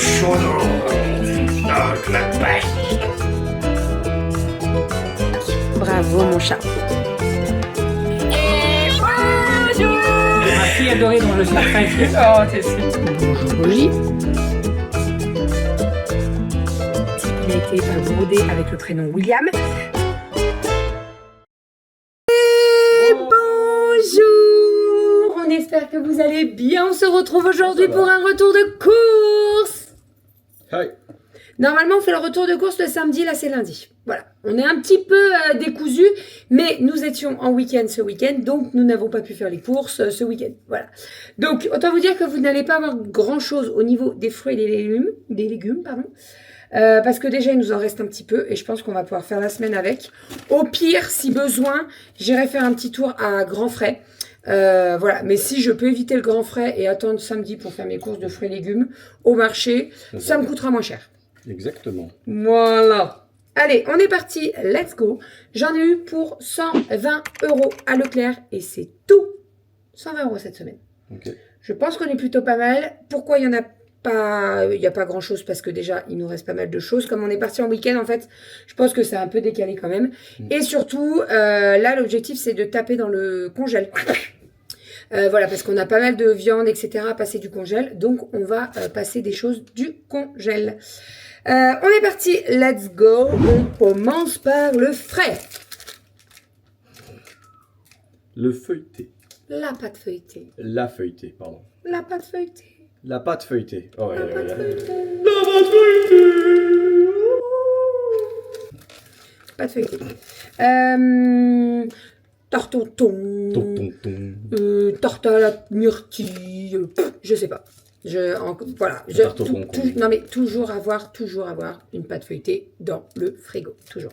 chaudron dans le pays. Bravo, mon chat. Ma fille adorée dont je suis très fier. Oh, t'es si. Bonjour, Roger. Il a été brodé avec le prénom William. Et bonjour. On espère que vous allez bien. On se retrouve aujourd'hui pour un retour de course. Hi. Normalement, on fait le retour de course le samedi, là c'est lundi. Voilà, on est un petit peu décousu, mais nous étions en week-end ce week-end, donc nous n'avons pas pu faire les courses ce week-end. Voilà. Donc, autant vous dire que vous n'allez pas avoir grand-chose au niveau des fruits et des légumes, pardon. Parce que déjà, il nous en reste un petit peu et je pense qu'on va pouvoir faire la semaine avec. Au pire, si besoin, j'irai faire un petit tour à Grand Frais. Voilà, mais si je peux éviter le Grand Frais et attendre samedi pour faire mes courses de fruits et légumes au marché, ça me coûtera moins cher. Exactement. Voilà. Allez, on est parti. Let's go. J'en ai eu pour 120 € à Leclerc et c'est tout. 120 € cette semaine. Ok. Je pense qu'on est plutôt pas mal. Pourquoi il y en a pas, il n'y a pas grand chose parce que déjà il nous reste pas mal de choses. Comme on est parti en week-end, en fait, je pense que c'est un peu décalé quand même. Et surtout, là, l'objectif c'est de taper dans le congèle. Voilà, parce qu'on a pas mal de viande, etc. à passer du congèle. Donc, on va passer des choses du congèle. On est parti. Let's go. On commence par le frais. Le feuilleté. La pâte feuilletée. La feuilletée, pardon. La pâte feuilletée. La pâte feuilletée. Oh, ouais, La ouais, pâte ouais. feuilletée. La pâte feuilletée. Pâte feuilletée. Tartonton. Tarte à la myrtille. Je sais pas. Voilà. Tartonton, quoi. Non mais toujours avoir une pâte feuilletée dans le frigo. Toujours.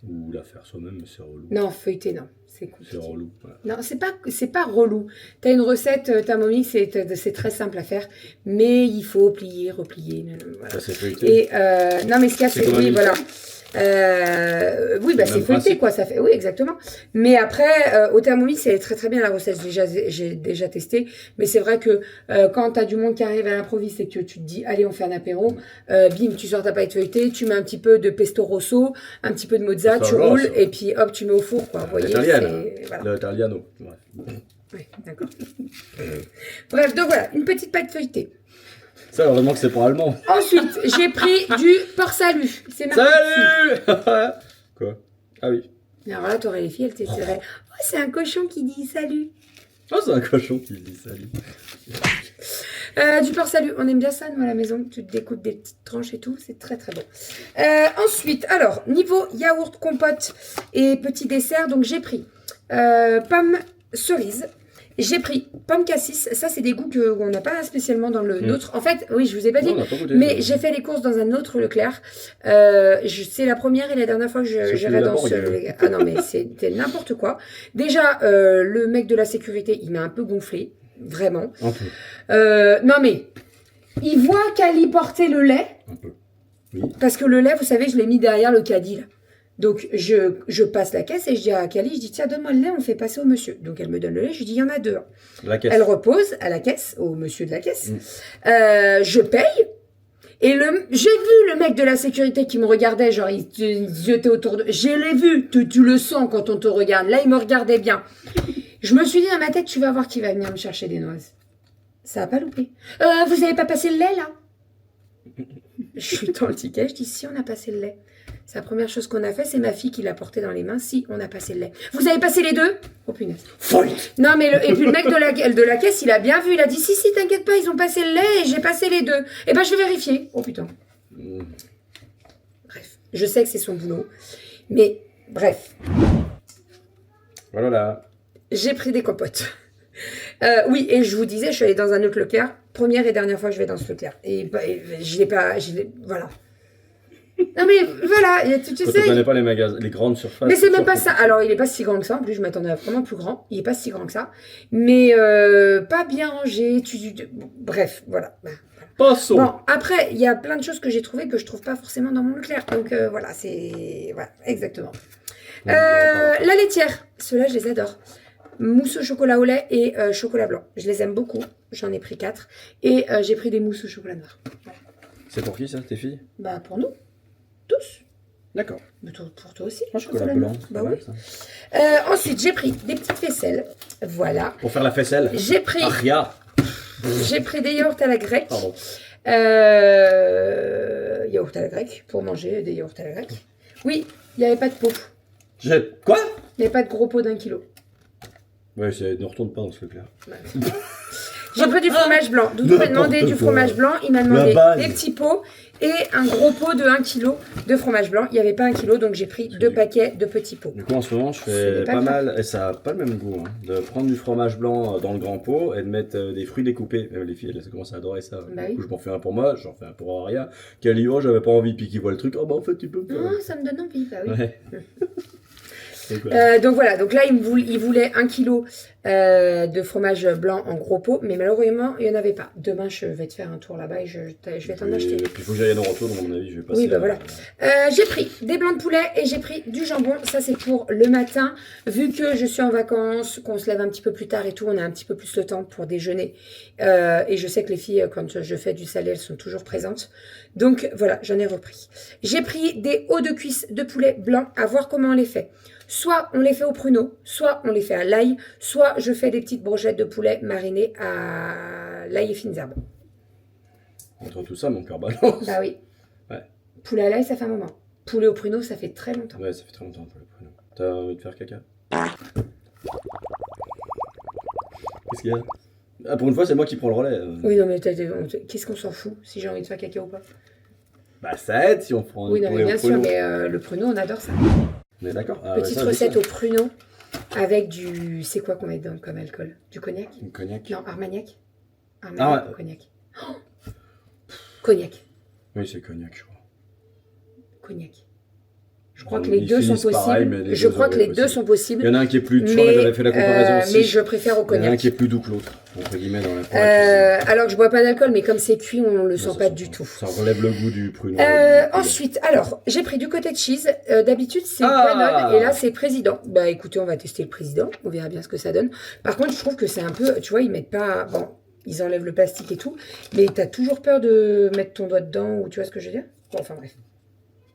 Ou la faire soi-même, mais c'est relou. Non, feuilletée, non. C'est cool. C'est relou. Voilà. Non, c'est pas relou. T'as une recette Thermomix, c'est très simple à faire, mais il faut plier, replier. Voilà. Ça, c'est feuilleté. Et non, mais ce qu'il y a, C'est c'est comme un oui, mixeur. voilà. Oui, bah C'est c'est le même feuilleté, principe. quoi. Ça fait, oui, exactement. Mais après, au Thermomix, elle est très très bien la recette. J'ai déjà testé. Mais c'est vrai que quand t'as du monde qui arrive à l'improviste et que tu te dis, allez, on fait un apéro, bim, tu sors ta pâte feuilletée, tu mets un petit peu de pesto rosso, un petit peu de mozza, Ça tu va, roules ça. et puis hop, tu mets au four, quoi. Vous voyez, L'italienne. voilà. L'italiano. Ouais. Oui, d'accord. Bref, donc voilà, une petite pâte feuilletée. Ça, heureusement que c'est pas allemand. Ensuite, j'ai pris du porc salut. C'est marqué dessus. Salut. Quoi? Ah oui. Alors là, t'aurais les filles, elles te diraient, oh, c'est un cochon qui dit salut. Oh, c'est un cochon qui dit salut. Du porc salut, on aime bien ça, nous, à la maison. Tu te découpes des petites tranches et tout, c'est très très bon. Ensuite, alors, niveau yaourt, compote et petit dessert, donc j'ai pris pommes cerises. J'ai pris pomme cassis, ça c'est des goûts qu'on n'a pas spécialement dans le nôtre. En fait, oui, je vous ai pas dit, Non, on n'a pas goûté, mais ça. j'ai fait les courses dans un autre Leclerc. C'est la première et la dernière fois que C'est j'irai plus dans ce... laborieux. Ah non, mais c'était n'importe quoi. Déjà, le mec de la sécurité, il m'a un peu gonflé, vraiment. Un peu. Non mais, il voit qu'Ali portait le lait, Un peu. Oui. parce que le lait, vous savez, je l'ai mis derrière le caddie, là. Donc, je passe la caisse et je dis à Kali, je dis, tiens, donne-moi le lait, on fait passer au monsieur. Donc, elle me donne le lait, je lui dis, il y en a deux. La caisse. Elle repose à la caisse, au monsieur de la caisse. Je paye. Et j'ai vu le mec de la sécurité qui me regardait, genre, il jetait autour de... Je l'ai vu, tu le sens quand on te regarde. Là, il me regardait bien. Je me suis dit dans ma tête, tu vas voir qui va venir me chercher des noises. Ça a pas loupé. Vous avez pas passé le lait, là? Je suis dans le ticket, je dis, si, on a passé le lait. C'est la première chose qu'on a fait, c'est ma fille qui l'a porté dans les mains. Si, on a passé le lait. Vous avez passé les deux? Oh punaise. Folle. Non, mais et puis le mec de la caisse, il a bien vu. Il a dit, si, t'inquiète pas, ils ont passé le lait et j'ai passé les deux. Eh ben, je vais vérifier. Oh putain. Bref, je sais que c'est son boulot. Mais, bref, Voilà. j'ai pris des compotes. Oui, et je vous disais, je suis allée dans un autre Leclerc. Première et dernière fois que je vais dans ce Leclerc. Et je l'ai pas... Voilà. Non mais voilà, tu Quand sais... on connaît pas les magasins, les grandes surfaces. Mais c'est même pas ça. Alors, il est pas si grand que ça. En plus, je m'attendais à vraiment plus grand. Il est pas si grand que ça. Mais pas bien rangé. Bref, voilà. Passons. Bon, après, il y a plein de choses que j'ai trouvées que je trouve pas forcément dans mon Leclerc. Donc, voilà, c'est... Voilà, exactement. La laitière. Ceux-là, je les adore. Mousse au chocolat au lait et chocolat blanc. Je les aime beaucoup. J'en ai pris 4. Et j'ai pris des mousses au chocolat noir. Voilà. C'est pour qui ça, tes filles? Bah pour nous, tous. D'accord. Mais pour toi aussi. Chocolat blanc. Bah ouais, oui. ça. Ensuite, j'ai pris des petites faisselles. Voilà. Pour faire la faisselle. J'ai pris, Aria. j'ai pris des yaourts à la grecque. Pardon. Yaourts à la grecque. Pour manger des yaourts à la grecque. Oui, il n'y avait pas de pot. Quoi? Il n'y avait pas de gros pot d'1 kilo. Ouais, ne retourne pas dans ce truc-là. J'ai pris du fromage blanc. Doudou m'a demandé N'importe du quoi. fromage blanc. Il m'a demandé base. des petits pots et un gros pot de 1 kg de fromage blanc. Il n'y avait pas 1 kg, donc j'ai pris 2 paquets de petits pots. Du coup, en ce moment, je Ce fais n'est pas pas bien. mal, et ça a pas le même goût, hein, de prendre du fromage blanc dans le grand pot et de mettre des fruits découpés. Les filles, elles commencent à adorer ça. Bah Du coup, oui. je m'en fais un pour moi, j'en fais un pour Aria. Qu'elle dit, oh, j'avais pas envie, puis qui voit le truc, oh, bah en fait, tu peux me faire. Ah, ça me donne envie, bah oui. Ouais. Donc, voilà. Donc voilà, donc là il voulait 1 kg de fromage blanc en gros pot, mais malheureusement il n'y en avait pas. Demain je vais te faire un tour là-bas et je vais t'en acheter. Et puis, il faut que j'aille à Noranto, donc à mon avis, je vais passer. Oui, bah voilà. J'ai pris des blancs de poulet et j'ai pris du jambon. Ça, c'est pour le matin. Vu que je suis en vacances, qu'on se lève un petit peu plus tard et tout, on a un petit peu plus le temps pour déjeuner. Et je sais que les filles, quand je fais du salé, elles sont toujours présentes. Donc, voilà, j'en ai repris. J'ai pris des hauts de cuisse de poulet blanc à voir comment on les fait. Soit on les fait au pruneau, soit on les fait à l'ail, soit je fais des petites brochettes de poulet marinées à l'ail et fines herbes. Entre tout ça, mon cœur balance. Bah oui. Ouais. Poulet à l'ail, ça fait un moment. Poulet au pruneau, ça fait très longtemps. Ouais, ça fait très longtemps pour le prénom. T'as envie de faire caca? Qu'est-ce qu'il y a? Ah, pour une fois, c'est moi qui prends le relais. Oui, non, mais qu'est-ce qu'on s'en fout si j'ai envie de faire caca ou pas? Bah, ça aide si on prend Oui, non, mais poulet au bien sûr, pruneau. mais le pruneau, on adore ça. On est d'accord? Ah, Petite ouais, ça, recette je au sais. pruneau avec du... C'est quoi qu'on met dedans comme alcool? Du cognac? Une cognac. Non, Armagnac? Ah Armagnac ouais. ou cognac? Oh, cognac. Oui, c'est cognac, je crois. Cognac. Je crois que Ils les deux sont finissent pareil, possibles. mais les Je deux crois que auraient les possible. deux sont possibles. Il y en a un qui est plus. Je crois que j'avais fait la comparaison aussi. mais je préfère au Il y en a un cognac. qui est plus doux que l'autre, entre guillemets, dans la pour la cuisine. Alors que je bois pas d'alcool, mais comme c'est cuit, on le Ouais, sent ça pas sent du tout. Ça relève le goût du pruneau. Ensuite, alors, j'ai pris du cottage cheese. D'habitude, c'est Ah Danone et là, c'est président. Bah écoutez, on va tester le président. On verra bien ce que ça donne. Par contre, je trouve que c'est un peu, tu vois, ils mettent pas, bon, ils enlèvent le plastique et tout, mais t'as toujours peur de mettre ton doigt dedans ou tu vois ce que je veux dire? Bon, enfin bref.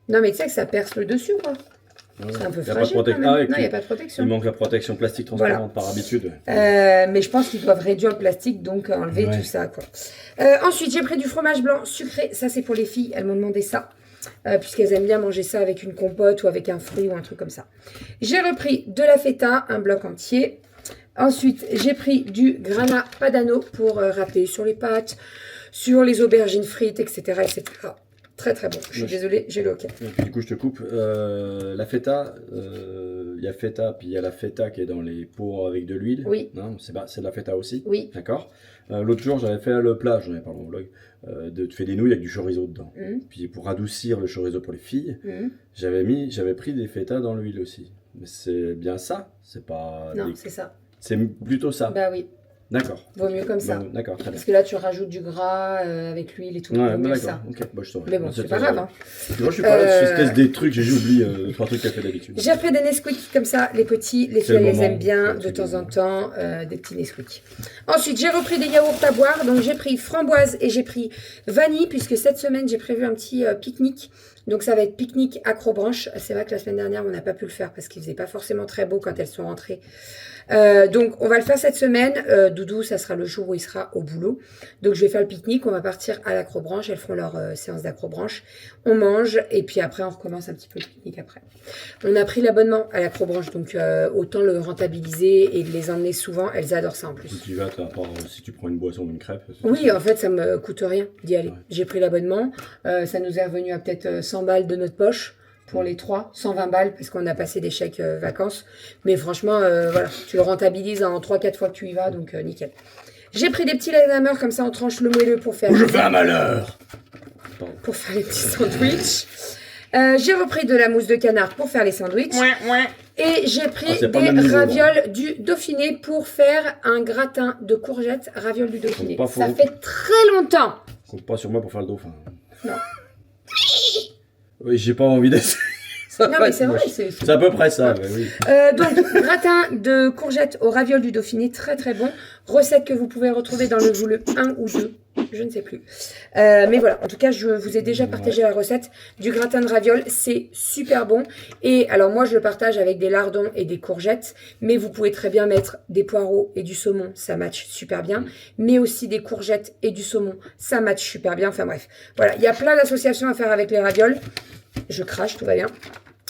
Non, mais tu sais que ça perce le dessus, quoi. Ouais. C'est un peu Il y a pas de fragile quand protection. même. Ah, et Non, il n'y a puis, pas de protection. il manque la protection plastique transparente par habitude. Mais je pense qu'ils doivent réduire le plastique, donc enlever Ouais. tout ça, quoi. Ensuite, j'ai pris du fromage blanc sucré. Ça, c'est pour les filles. Elles m'ont demandé ça. Puisqu'elles aiment bien manger ça avec une compote ou avec un fruit ou un truc comme ça. J'ai repris de la feta, un bloc entier. Ensuite, j'ai pris du grana padano pour râper sur les pâtes, sur les aubergines frites, etc. etc. Très très bon. Je suis désolée, j'ai le hockey. Et puis, du coup, je te coupe. La feta, il y a feta, puis il y a la feta qui est dans les pots avec de l'huile. Oui. Non, c'est de la feta aussi. Oui. D'accord. L'autre jour, j'avais fait le plat, j'en avais parlé dans mon vlog, tu fais des nouilles avec du chorizo dedans. Puis pour adoucir le chorizo pour les filles, j'avais pris des feta dans l'huile aussi. Mais c'est bien ça, c'est pas. Non, c'est ça. C'est plutôt ça. Bah oui, D'accord. vaut mieux comme ça. D'accord, très bien. Parce que là, tu rajoutes du gras avec l'huile et tout. Ouais, vaut mieux d'accord. ça. Ok, bah, je saurais. Mais bon, c'est pas grave. Hein. Tu vois, je suis pas là, je teste des trucs, j'ai oublié 3 trucs qu'elle fait d'habitude. J'ai pris des Nesquik comme ça, les petits, les C'est filles le elles les moment. aiment bien C'est de temps en le temps, des petits Nesquik. Ensuite, j'ai repris des yaourts à boire, donc j'ai pris framboise et j'ai pris vanille, puisque cette semaine j'ai prévu un petit pique-nique. Donc ça va être pique-nique accrobranche. C'est vrai que la semaine dernière on n'a pas pu le faire parce qu'il faisait pas forcément très beau quand elles sont rentrées. Donc on va le faire cette semaine. Doudou, ça sera le jour où il sera au boulot. Donc je vais faire le pique-nique, on va partir à l'accrobranche. Elles feront leur séance d'accrobranche. On mange et puis après on recommence un petit peu le pique-nique après. On a pris l'abonnement à l'accrobranche, donc autant le rentabiliser et de les emmener souvent. Elles adorent ça en plus. Si tu vas, si tu prends une boisson ou une crêpe. Oui, en fait, ça me coûte rien d'y aller. Ouais. J'ai pris l'abonnement. Ça nous est revenu à peut-être 100 balles de notre poche pour les 3. 120 balles parce qu'on a passé des chèques vacances. Mais franchement, voilà, tu le rentabilises en 3-4 fois que tu y vas, donc nickel. J'ai pris des petits lasagneurs comme ça, on tranche le moelleux pour faire, Je fais un malheur. pour faire les petits sandwichs. J'ai repris de la mousse de canard pour faire les sandwichs. Et j'ai pris c'est pas le même des niveau, ravioles du Dauphiné pour faire un gratin de courgettes ravioles du Dauphiné. Pas Ça faux. fait très longtemps. Compte pas sur moi pour faire le dauphin. Non. Oui, j'ai pas envie d'essayer. Ça Non, va mais être c'est vrai, moche. c'est... C'est à peu près ça, mais oui. Donc, gratin de courgettes aux ravioles du Dauphiné, très très bon. Recette que vous pouvez retrouver dans le volet 1 ou 2. Je ne sais plus. Mais voilà, en tout cas, je vous ai déjà partagé la recette du gratin de ravioles. C'est super bon. Et alors, moi, je le partage avec des lardons et des courgettes. Mais vous pouvez très bien mettre des poireaux et du saumon. Ça match super bien. Mais aussi des courgettes et du saumon. Ça match super bien. Enfin bref. Voilà, il y a plein d'associations à faire avec les ravioles. Je crache, tout va bien.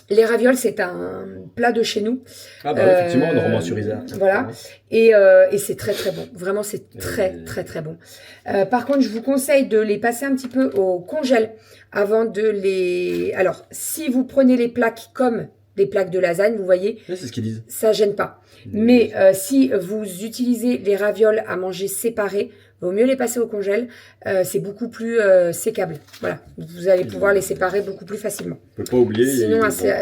Les ravioles, c'est un plat de chez nous. Ah bah effectivement, on roman sur Isère. Voilà. Et c'est très très bon. Vraiment, c'est très très très bon. Par contre, je vous conseille de les passer un petit peu au congèle avant de les... Alors, si vous prenez les plaques comme des plaques de lasagne, vous voyez, Ouais, c'est ce qu'ils disent. ça gêne pas. Mais si vous utilisez les ravioles à manger séparés, vaut mieux les passer au congèle. C'est beaucoup plus sécable. Voilà. Vous allez pouvoir les séparer beaucoup plus facilement. On peut pas oublier.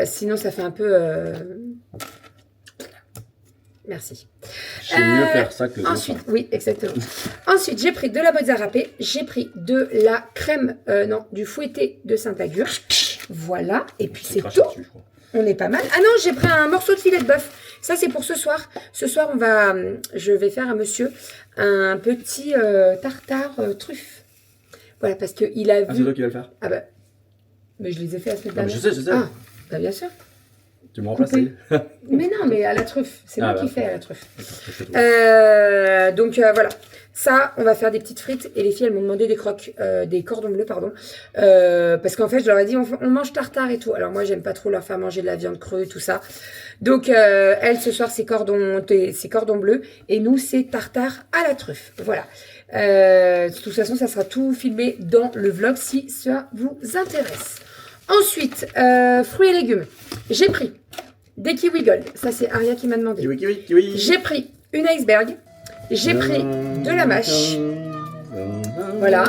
Sinon, ça fait un peu... Merci. Je sais mieux faire ça que Ensuite, oui, exactement. Ensuite, j'ai pris de la mozza râpée. J'ai pris de la crème, du fouetté de Saint-Agur. Voilà. Et puis, c'est tout. Dessus, je crois. On est pas mal. Ah non, j'ai pris un morceau de filet de bœuf. Ça, c'est pour ce soir. Ce soir, je vais faire à monsieur un petit tartare truffe. Voilà, parce qu'il a Ah, vu... c'est toi qui vas le faire? Ah bah... Mais je les ai fait la semaine Ah, mais dernière. je sais. Ah, bah bien sûr. Tu m'as remplacé. Mais non, mais à la truffe. C'est moi qui fais à la truffe. D'accord, Voilà. Ça, on va faire des petites frites. Et les filles, elles m'ont demandé des cordons bleus, pardon. Parce qu'en fait, je leur ai dit, on mange tartare et tout. Alors moi, j'aime pas trop leur faire manger de la viande crue, tout ça. Donc, elles, ce soir, c'est cordons bleus. Et nous, c'est tartare à la truffe. Voilà. De toute façon, ça sera tout filmé dans le vlog si ça vous intéresse. Ensuite, fruits et légumes. J'ai pris des kiwi gold. Ça, c'est Aria qui m'a demandé. Kiwi. J'ai pris une iceberg. J'ai pris de la mâche. Voilà.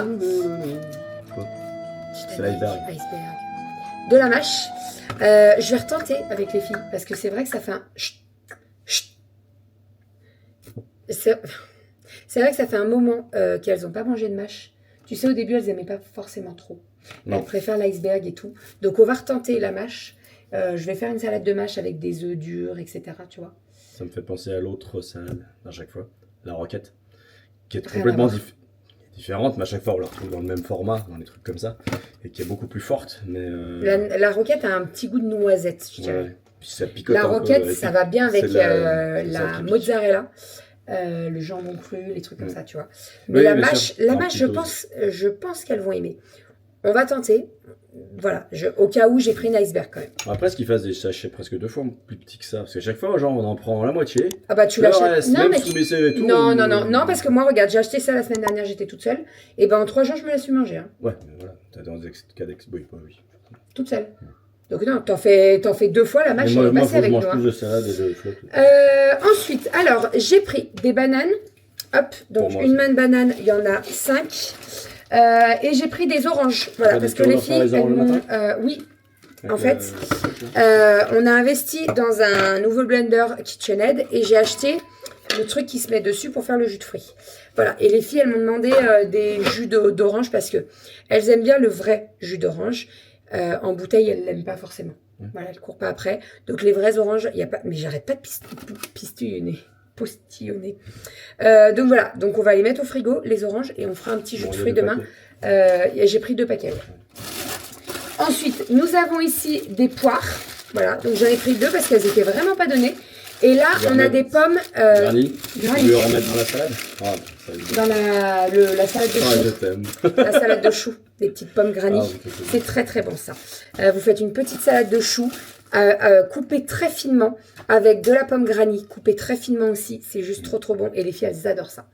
C'est l'iceberg. Iceberg. De la mâche. Je vais retenter avec les filles parce que c'est vrai que ça fait un... C'est vrai que ça fait un moment qu'elles n'ont pas mangé de mâche. Tu sais, au début, elles n'aimaient pas forcément trop. Elles préfèrent l'iceberg et tout. Donc, on va retenter la mâche. Je vais faire une salade de mâche avec des œufs durs, etc. Tu vois. Ça me fait penser à l'autre salade à chaque fois, la roquette, qui est Rien complètement à voir. différente, mais à chaque fois on la retrouve dans le même format, dans des trucs comme ça, et qui est beaucoup plus forte. Mais La roquette a un petit goût de noisette, je dirais. ouais. Puis ça picote La un peu, roquette, et ça puis va bien avec c'est la ça qui pique. mozzarella, le jambon cru, les trucs comme ça, tu vois. Mais Oui, la bien mâche, sûr. la Un mâche, petit je pense qu'elles vont aimer. On va tenter. Voilà, au cas où j'ai pris une iceberg quand même. Après, ce qu'ils fassent des sachets presque 2 fois plus petits que ça, parce que chaque fois, genre, on en prend la moitié. Ah bah tu Le l'achètes. reste, Non, même mais sous mes serres et tout. non, parce que moi, regarde, j'ai acheté ça la semaine dernière, j'étais toute seule. Et ben en 3 jours, je me la suis mangée, hein, Ouais, mais voilà, t'as dans des cas oui, oui. toute seule. Donc non, t'en fais 2 fois, la mâche, Mais elle est moi, passée faut que je avec mange nous. plus Hein. de salade et de flotte. Ensuite, alors, j'ai pris des bananes. Hop, donc Pour moi une aussi. main de banane, il y en a 5. Et j'ai pris des oranges. Voilà, T'as parce dit que qu'on les va faire filles, les oranges le matin oui. En Avec, fait, on a investi dans un nouveau blender KitchenAid et j'ai acheté le truc qui se met dessus pour faire le jus de fruits. Voilà, et les filles, elles m'ont demandé des jus d'orange parce que elles aiment bien le vrai jus d'orange. En bouteille, elles l'aiment pas forcément. Voilà, elles courent pas après. Donc les vrais oranges, il y a pas. Mais j'arrête pas de postillonner. Donc voilà, donc on va les mettre au frigo, les oranges, et on fera un petit jus de fruits demain. J'ai pris 2 paquets. Ouais. Ensuite, nous avons ici des poires. Voilà, donc j'en ai pris 2 parce qu'elles étaient vraiment pas données. Et là, on a des pommes Granny, granny. tu veux remettre dans la salade? Ah, ça y est. dans la salade de Ah, je choux. t'aime. La salade de choux, des petites pommes granny. Ah, oui, C'est très très bon ça. Vous faites une petite salade de choux coupée très finement avec de la pomme granny coupée très finement aussi. C'est juste trop bon et les filles elles adorent ça.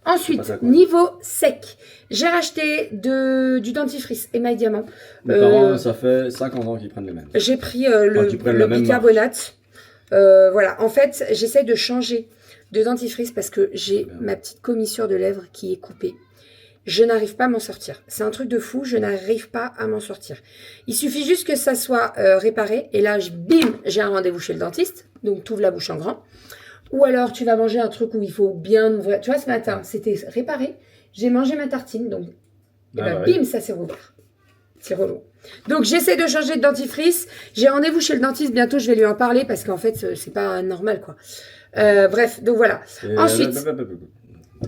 Ensuite, Ça, quoi. niveau sec, j'ai racheté du dentifrice Émail Diamant. Mes parents, ça fait 50 ans qu'ils prennent les mêmes. J'ai pris qu'ils prennent le la même bicarbonate. Voilà, en fait, j'essaye de changer de dentifrice parce que j'ai ma petite commissure de lèvres qui est coupée. Je n'arrive pas à m'en sortir. C'est un truc de fou, je n'arrive pas à m'en sortir. Il suffit juste que ça soit réparé et là, bim, j'ai un rendez-vous chez le dentiste. Donc, tu ouvres la bouche en grand. Ou alors, tu vas manger un truc où il faut bien ouvrir. Tu vois, ce matin, c'était réparé. J'ai mangé ma tartine, donc bim, ça s'est rouvert. C'est relou. Donc, j'essaie de changer de dentifrice. J'ai rendez-vous chez le dentiste bientôt. Je vais lui en parler parce qu'en fait, c'est pas normal, quoi. Bref, donc voilà. Ensuite,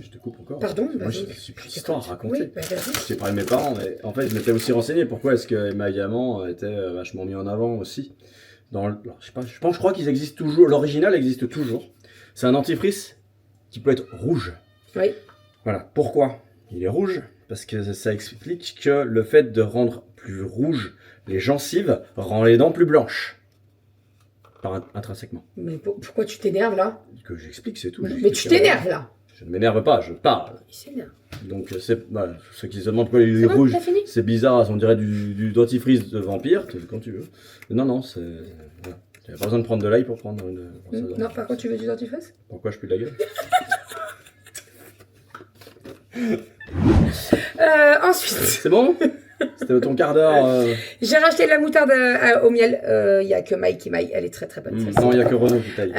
Je te coupe encore. Pardon, Moi, j'ai vas-y. une super histoire à raconter. Oui, bah, vas-y. Je t'ai parlé de mes parents, mais en fait, je m'étais aussi renseigné pourquoi est-ce que Emma Diamant était vachement mis en avant aussi. Alors, je sais pas, je crois qu'ils existent toujours. L'original existe toujours. C'est un dentifrice qui peut être rouge. Oui. Voilà. Pourquoi il est rouge? Parce que ça explique que le fait de rendre plus rouge les gencives rend les dents plus blanches. Intrinsèquement. Mais pourquoi tu t'énerves là? Que j'explique, c'est tout. Mais tu t'énerves là. Je ne m'énerve pas, je parle. Il s'énerve. Donc, voilà, ceux qui se demandent pourquoi il est bon, rouge, t'as fini c'est bizarre, on dirait du dentifrice de vampire, quand tu veux. Non, c'est. Voilà. Il n'y a pas besoin de prendre de l'ail pour prendre une. Non, par contre, tu veux du dentifrice? Pourquoi je pue de la gueule? Ensuite, C'est bon? C'était ton quart d'heure. j'ai racheté de la moutarde au miel. Il n'y a que Mike qui maille. Elle est très très bonne. celle-ci. Non, il n'y a que Renaud qui taille.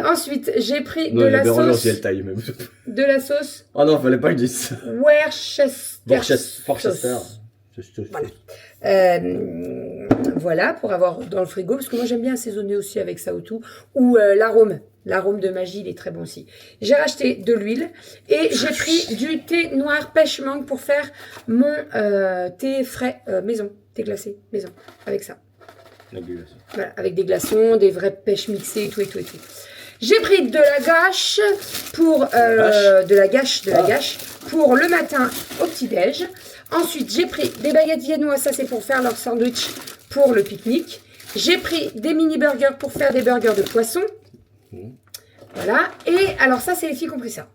Ensuite, j'ai pris Non, de il y a la Bérangère sauce. aussi, elle taille. Mais... De la sauce Oh non, fallait pas que je dise ça. Worcester. Voilà. Voilà, pour avoir dans le frigo, parce que moi j'aime bien assaisonner aussi avec ça ou tout. Ou l'arôme. L'arôme de magie, il est très bon aussi. J'ai racheté de l'huile et j'ai pris du thé noir pêche mangue pour faire mon thé frais maison, thé glacé maison, avec ça. Voilà, avec des glaçons, des vraies pêches mixées et tout et tout et tout. J'ai pris de la gâche pour de la gâche pour le matin au petit-déj. Ensuite, j'ai pris des baguettes viennoises, ça c'est pour faire leur sandwich pour le pique-nique. J'ai pris des mini burgers pour faire des burgers de poisson. Voilà. Et alors ça, c'est les filles qui ont pris ça.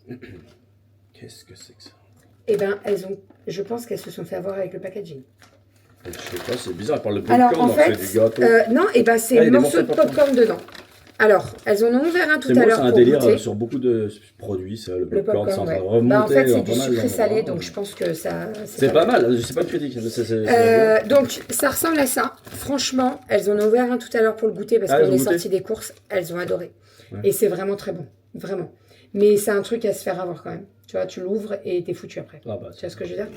Qu'est-ce que c'est que ça? Eh ben, je pense qu'elles se sont fait avoir avec le packaging. Je sais pas, c'est bizarre, elle parle de Alors popcorn, en fait, c'est du gâteau. non, et ben c'est Ah, il y a des morceaux de morceaux de popcorn dedans. Alors, elles en ont ouvert un tout à l'heure C'est un pour délire goûter. sur beaucoup de produits, ça, le Le popcorn, c'est en popcorn, train de ouais. remonter. Bah, en fait, c'est dans du pas mal sucré salé, d'endroits. donc je pense que ça... C'est pas mal, c'est pas une critique. Donc, ça ressemble à ça. Franchement, elles en ont ouvert un tout à l'heure pour le goûter parce Ah, qu'on elles est ont sorti des courses. Elles ont adoré. Ouais. Et c'est vraiment très bon. Vraiment. Mais c'est un truc à se faire avoir quand même. Tu vois, tu l'ouvres et t'es foutu après. Ah bah, Tu vois ce que je veux dire?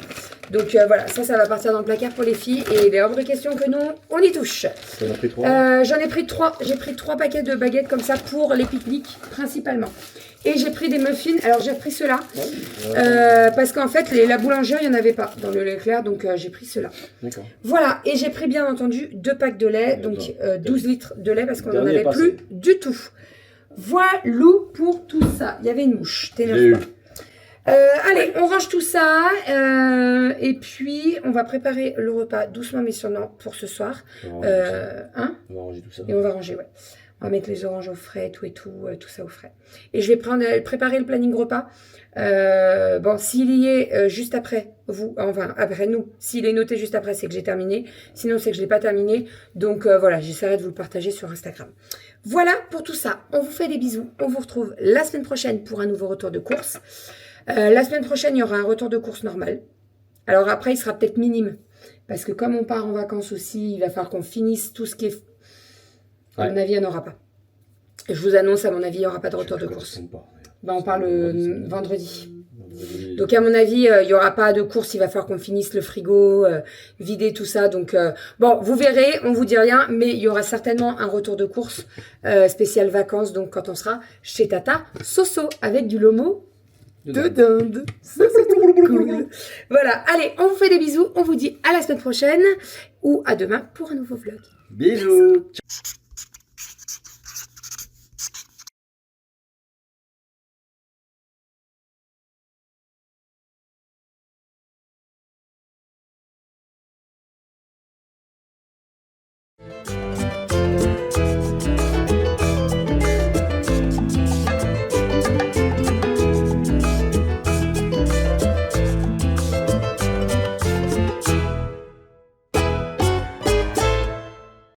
Donc voilà, ça va partir dans le placard pour les filles. Et il est hors de question que nous, on y touche. t'en as pris 3? J'en ai pris 3. J'ai pris 3 paquets de baguettes comme ça pour les pique-niques, principalement. Et j'ai pris des muffins. Alors, j'ai pris ceux-là. Parce qu'en fait, la boulangère, il n'y en avait pas dans le Leclerc. Donc, j'ai pris ceux-là. D'accord. Voilà. Et j'ai pris, bien entendu, 2 packs de lait. Donc, 12 litres de lait parce qu'on n'en avait plus du tout. Voilà pour tout ça. Il y avait une mouche. T'énerve pas. Allez, on range tout ça. Et puis, on va préparer le repas doucement mais sûrement pour ce soir. On va ranger tout ça. Et on va ranger, ouais. On va mettre les oranges au frais, tout ça au frais. Et je vais préparer le planning repas. Bon, s'il y est juste après vous, enfin après nous, s'il est noté juste après, c'est que j'ai terminé. Sinon, c'est que je l'ai pas terminé. Donc voilà, j'essaierai de vous le partager sur Instagram. Voilà pour tout ça. On vous fait des bisous. On vous retrouve la semaine prochaine pour un nouveau retour de course. La semaine prochaine, il y aura un retour de course normal. Alors après, il sera peut-être minime. Parce que comme on part en vacances aussi, il va falloir qu'on finisse tout ce qui est... À mon avis, il n'y en aura pas. Je vous annonce, à mon avis, il n'y aura pas de retour de course. On parle vendredi. Donc à mon avis, il n'y aura pas de course. Il va falloir qu'on finisse le frigo, vider tout ça. Donc bon, vous verrez, on vous dit rien. Mais il y aura certainement un retour de course spécial vacances. Donc quand on sera chez Tata Soso avec du lomo de dinde. Ça, c'est trop cool. Voilà, allez, on vous fait des bisous. On vous dit à la semaine prochaine ou à demain pour un nouveau vlog. Bisous. Thank